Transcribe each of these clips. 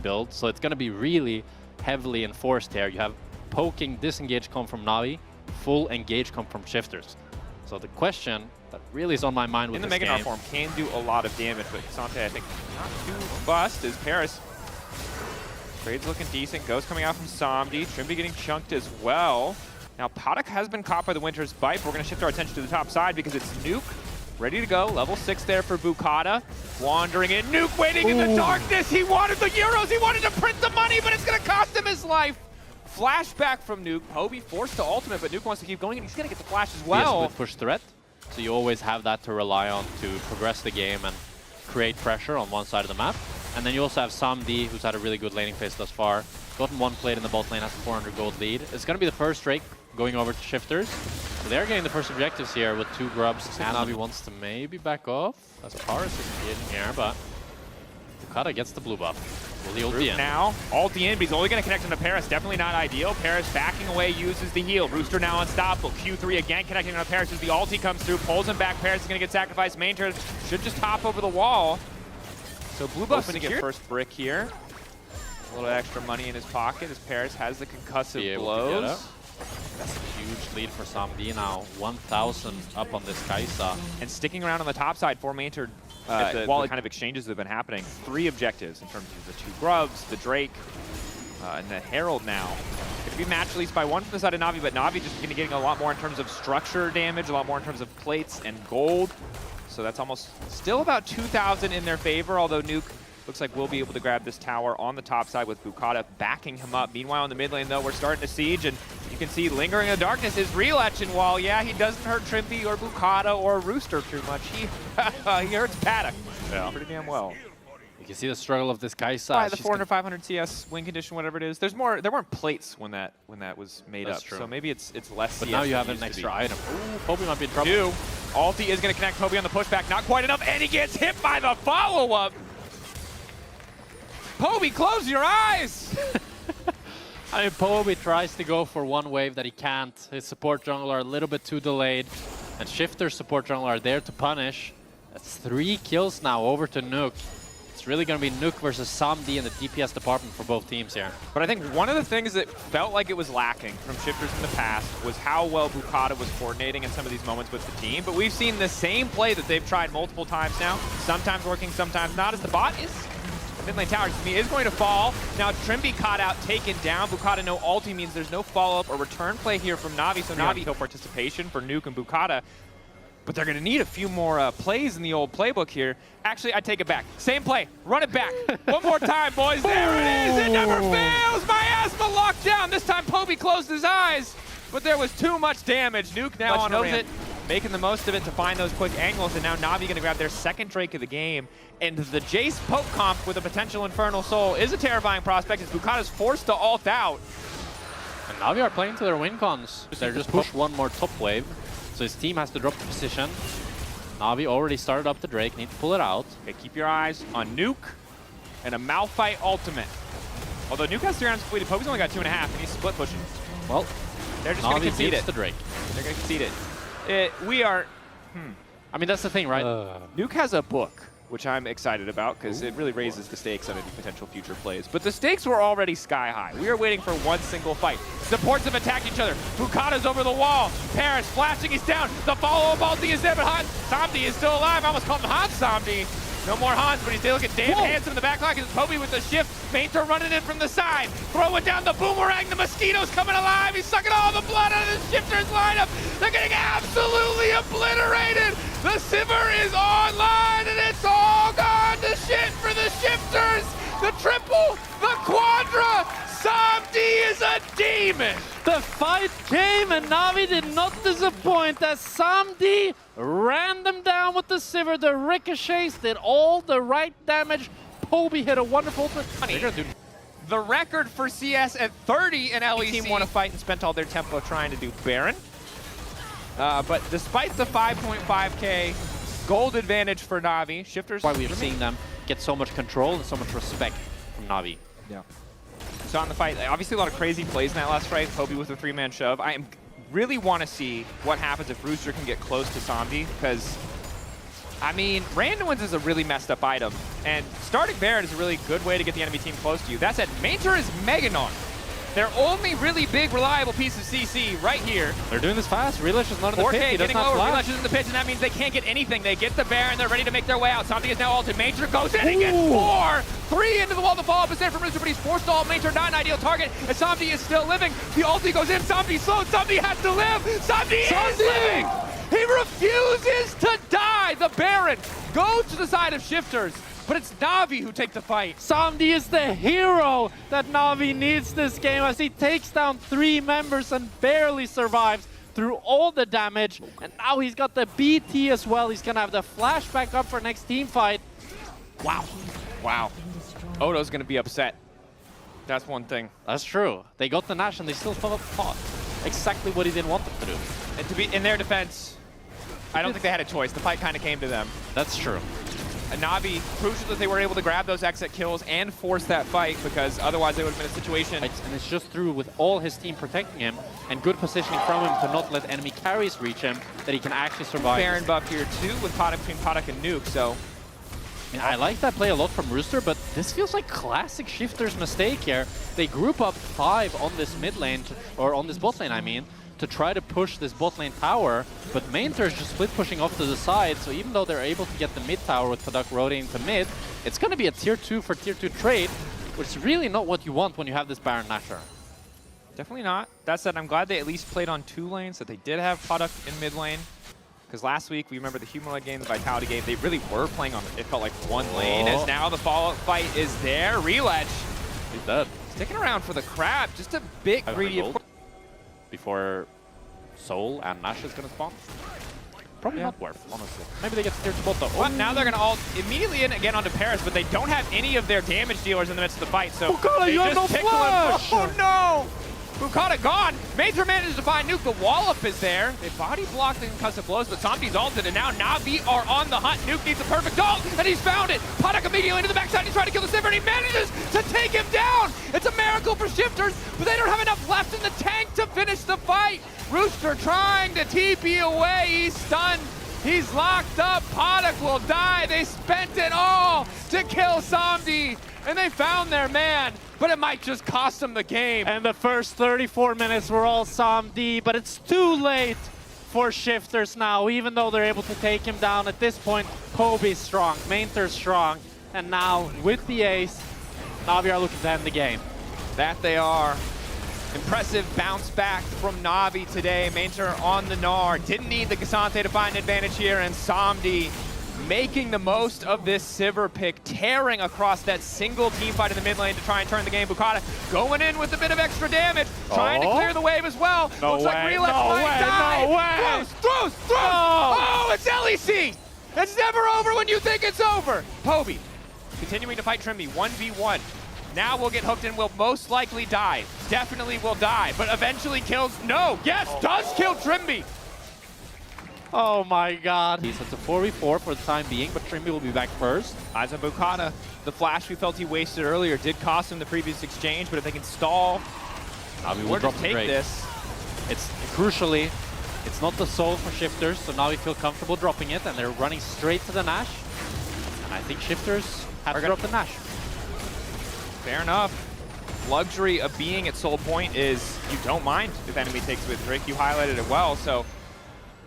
build, so it's going to be really heavily enforced here. You have poking, disengage come from Navi, full engage come from Shifters. So the question that really is on my mind with in the this Mega game, form can do a lot of damage, but Sante I think not too bust as Paris. Trade's looking decent. Ghost coming out from Samdi. Trimby getting chunked as well. Now Paddock has been caught by the Winter's Bite. We're going to shift our attention to the top side because it's Nuke ready to go. Level 6 there for Bukata. Wandering in. Nuke waiting in the darkness. He wanted the Euros. He wanted to print the money, but it's going to cost him his life. Flashback from Nuke. Poby forced to ultimate, but Nuke wants to keep going, and he's going to get the flash as well. Yes, with push threat. So you always have that to rely on to progress the game and create pressure on one side of the map. And then you also have Samdi, who's had a really good laning phase thus far. Gotten one plate in the bot lane, has a 400 gold lead. It's going to be the first Drake going over to Shifters. So they're getting the first objectives here with 2 grubs. And Navi wants to maybe back off, as Paris is engaging here, but Bukata gets the blue buff. Will he ulti in? Now, ulti in, but he's only going to connect into Paris. Definitely not ideal. Paris backing away, uses the heal. Rooster now unstoppable. Q3 again connecting on Paris as the ulti comes through, pulls him back. Paris is going to get sacrificed. Main turret should just hop over the wall. So blue buff going to get first brick here. A little extra money in his pocket as Paris has the concussive blows. That's a huge lead for Samdi now. 1,000 up on this Kai'Sa. And sticking around on the top side for Main turret. While the kind of exchanges that have been happening, 3 objectives in terms of the 2 grubs, the Drake, and the Herald now. Going to be match released by 1 from the side of Navi, but Navi just going to be getting a lot more in terms of structure damage, a lot more in terms of plates and gold. So that's almost still about 2,000 in their favor, although Nuke looks like we'll be able to grab this tower on the top side with Bukata backing him up. Meanwhile, in the mid lane, though, we're starting to siege, and you can see Lingering in the Darkness is real-etching. While, yeah, he doesn't hurt Trimby or Bukata or Rooster too much, he hurts Paddock pretty damn well. You can see the struggle of this Kai'Sa. By the 400, 500 CS win condition, whatever it is. There's more. There weren't plates when that was made up, true. So maybe it's less. But CS now you have than an it used to extra be. item. Ooh, Poby might be in trouble. Ulti is going to connect Poby on the pushback. Not quite enough, and he gets hit by the follow-up. Poby, close your eyes! I mean, Poby tries to go for one wave that he can't. His support jungle are a little bit too delayed. And Shifter's support jungle are there to punish. That's 3 kills now over to Nuke. It's really going to be Nuke versus Samdi in the DPS department for both teams here. But I think one of the things that felt like it was lacking from Shifters in the past was how well Bukata was coordinating in some of these moments with the team. But we've seen the same play that they've tried multiple times now. Sometimes working, sometimes not, as the bot is. The mid lane tower is going to fall. Now Trimby caught out, taken down. Bukata no ulti means there's no follow-up or return play here from Navi. So Navi kill participation for Nuke and Bukata. But they're going to need a few more plays in the old playbook here. Actually, I take it back. Same play. Run it back. One more time, boys. There it is. It never fails. Miasma locked down. This time Poby closed his eyes. But there was too much damage. Nuke now on a ramp, making the most of it to find those quick angles. And now Navi going to grab their second Drake of the game. And the Jace poke comp with a potential Infernal Soul is a terrifying prospect as Bukata's forced to ult out. And Navi are playing to their win cons. They're just push one more top wave. So his team has to drop the position. Navi already started up the Drake, need to pull it out. Okay, keep your eyes on Nuke and a Malphite ultimate. Although Nuke has 3 rounds completed, Poby's only got 2.5, and he's split pushing. Well, they're just going to concede it. The Drake. They're going to concede it. We are... I mean, that's the thing, right? Nuke has a book, which I'm excited about because it really raises the stakes on any potential future plays. But the stakes were already sky high. We are waiting for one single fight. Supports have attacked each other. Bukata's over the wall. Paris flashing, he's down. The follow-up ulti is there, but Samdi is still alive. I almost called him Hans Samdi. No more Hans, but he's still looking damn handsome in the back line. It's Poby with the shift. Mayntor running in from the side. Throw it down the boomerang. The Mosquito's coming alive. He's sucking all the blood out of the Shifters lineup. They're getting absolutely obliterated. The Sivir is online, and it's all gone to shit for the Shifters. The triple, the quadra. Samdi is a demon. The fight came, and Navi did not disappoint as Samdi ran them down with the Sivir. The ricochets did all the right damage. Poby hit a wonderful... The record for CS at 30 in LEC. Team won a fight and spent all their tempo trying to do Baron. But despite the 5.5k gold advantage for Navi, Shifters... Why we are seeing them get so much control and so much respect from Navi. Yeah. So on the fight, obviously a lot of crazy plays in that last fight. Poby with a 3-man shove. Really want to see what happens if Rooster can get close to Samdi, because I mean, Randuin's is a really messed up item, and starting Baron is a really good way to get the enemy team close to you. That said, Vincere is Meganon. Their only really big, reliable piece of CC right here. They're doing this fast. Relish is not in the pit. He does getting not lower. flash. Relish is in the pitch, and that means they can't get anything. They get the Baron. They're ready to make their way out. Something is now ulted. Vincere goes in and gets 4. 3 into the wall. The follow-up is there from Rooster, but he's forced to ult. Vincere not an ideal target, and Somdi is still living. The ulti goes in. Somdi's slow. Somdi has to live. Somdi is living. He refuses to die. The Baron goes to the side of Shifters, but it's NAVI who take the fight. Somdi is the hero that NAVI needs this game as he takes down 3 members and barely survives through all the damage. And now he's got the BT as well. He's gonna have the flashback up for next team fight. Wow. Wow. Odo's gonna be upset. That's one thing. That's true. They got the Nash and they still fought exactly what he didn't want them to do. And to be in their defense, I don't think they had a choice. The fight kind of came to them. That's true. NAVI, crucial that they were able to grab those exit kills and force that fight, because otherwise they would have been in a situation. And it's just through with all his team protecting him and good positioning from him to not let enemy carries reach him that he can actually survive. Baron buff here too with Podok between Podok and Nuke, so. I like that play a lot from Rooster, but this feels like classic Shifters mistake here. They group up 5 on this mid lane, or on this bot lane I mean, to try to push this bot lane tower, but Vincere is just split pushing off to the side, so even though they're able to get the mid tower with Podok rotating to mid, it's going to be a tier 2 for tier 2 trade, which is really not what you want when you have this Baron Nashor. Definitely not. That said, I'm glad they at least played on 2 lanes, that they did have Podok in mid lane. Because last week, we remember the Humanoid game, the Vitality game, they really were playing on, it felt like 1 lane, as now the follow-up fight is there. Reledge. He's dead. Sticking around for the crab, just a bit greedy. Before Soul and Nash is going to spawn. Probably not worth, honestly. Maybe they get tier 2 bot though. But now they're going to ult immediately in again onto Paris, but they don't have any of their damage dealers in the midst of the fight, so Bukata, you have no flash! Oh no! Bukata gone! Vincere manages to find Nuke, the wall-up is there. They body blocked the concussive blows, but Somdi's ulted, and now NAVI are on the hunt. Nuke needs a perfect ult, and he's found it! Podok immediately into the backside, he's trying to kill the Sivir, and he manages to take him down! It's a miracle for Shifters, but they don't have enough left in the tank to finish the fight! Rooster trying to TP away, he's stunned, he's locked up, Podok will die, they spent it all to kill Somdi, and they found their man, but it might just cost them the game. And the first 34 minutes were all Somdi, but it's too late for Shifters now, even though they're able to take him down. At this point, Kobe's strong, Vincire's strong, and now with the ace, NAVI are looking to end the game. That they are. Impressive bounce back from NAVI today. Vincere on the Gnar. Didn't need the Cassante to find an advantage here, and Somdi making the most of this Sivir pick, tearing across that single team fight in the mid lane to try and turn the game. Bukata going in with a bit of extra damage, trying to clear the wave as well. No Looks way, like Reledge no might way, die. no way. Throws. Oh, it's LEC. It's never over when you think it's over. Poby continuing to fight Trimby, 1v1. Now we'll get hooked and will most likely die. Definitely will die, but eventually kills. No, yes, does kill Trimby. Oh my god. It's a 4v4 for the time being, but Trimby will be back first. Eyes on Bukata. The flash we felt he wasted earlier did cost him the previous exchange, but if they can stall, NAVI we'll will drop just the take Drake. this. It's crucially, it's not the soul for Shifters, so NAVI feel comfortable dropping it, and they're running straight to the Nash. And I think Shifters have to drop the Nash. Fair enough. Luxury of being at Soul Point is you don't mind if enemy takes with Drake. You highlighted it well, so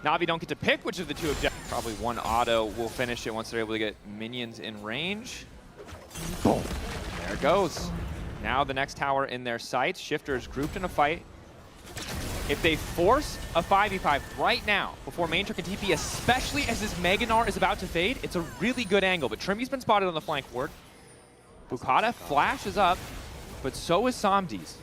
NAVI don't get to pick which of the 2 objectives. Probably one auto will finish it once they're able to get minions in range. Boom. There it goes. Now the next tower in their sights. Shifters grouped in a fight. If they force a 5v5 right now, before Vincere can TP, especially as this Meganar is about to fade, it's a really good angle. But Trimby's been spotted on the flank ward. Bukata flashes up, but so is Somdi's.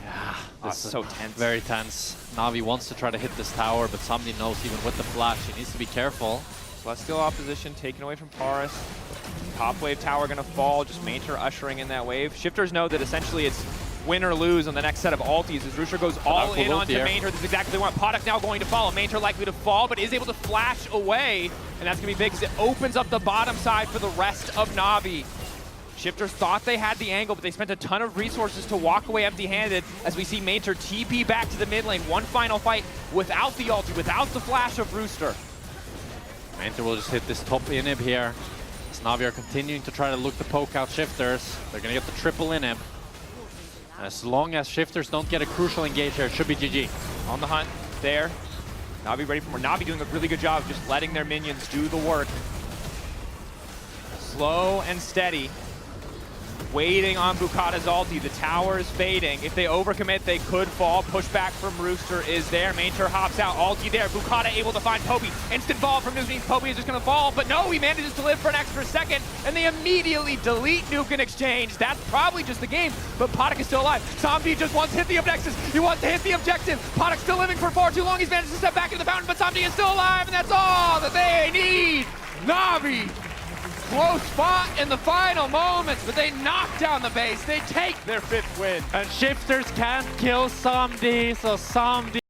Yeah, this is so tense. Very tense. NAVI wants to try to hit this tower, but Somdi knows even with the flash, he needs to be careful. Celestial opposition taken away from Paris. Top wave tower gonna fall, just Vincere ushering in that wave. Shifters know that essentially it's win or lose on the next set of ultis as Rooster goes all in onto Vincere. That's exactly what they want. Podok now going to follow. Vincere likely to fall, but is able to flash away. And that's going to be big because it opens up the bottom side for the rest of NAVI. Shifters thought they had the angle, but they spent a ton of resources to walk away empty-handed as we see Mater TP back to the mid lane. One final fight without the ulti, without the flash of Rooster. Mater will just hit this top inhib here. As NAVI are continuing to try to look to poke out Shifters. They're going to get the triple inhib. As long as Shifters don't get a crucial engage here, it should be GG. On the hunt there. NAVI ready for more. NAVI doing a really good job of just letting their minions do the work. Slow and steady. Waiting on Bukata's ulti. The tower is fading. If they overcommit, they could fall. Pushback from Rooster is there. Mater hops out. Ulti there. Bukata able to find Poby. Instant fall from Nuke means Poby is just going to fall. But no, he manages to live for an extra second. And they immediately delete Nuke in exchange. That's probably just the game. But Potic is still alive. Samdi just wants to hit the objectives. He wants to hit the objective. Potic's still living for far too long. He's managed to step back into the fountain. But Samdi is still alive. And that's all that they need. NAVI. Close spot in the final moments, but they knock down the base. They take their 5th win. And Shifters can't kill Samdi, so Samdi